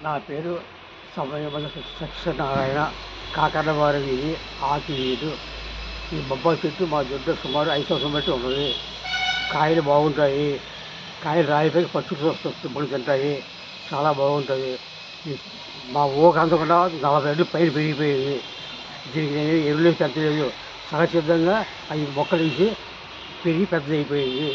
నా పేరు సమయమల సత్యనారాయణ. కాకరవారి వీధి, ఆకి వీధి. ఈ బొప్పాయి చెట్టు మా దొడ్లో సుమారు 5 సంవత్సరం బట్టి ఉన్నది. కాయలు బాగుంటాయి. కాయలు రాలిపోయి పచ్చి తింటాయి. చాలా బాగుంటుంది. మా ఊరికి అందకుండా 40 అడుగులు పైన పెరిగిపోయింది. దీనికి నేను ఎరువులు పెంచలేదు. సహజసిద్ధంగా అవి మొక్కలు వేసి పెరిగి పెద్దదైపోయింది.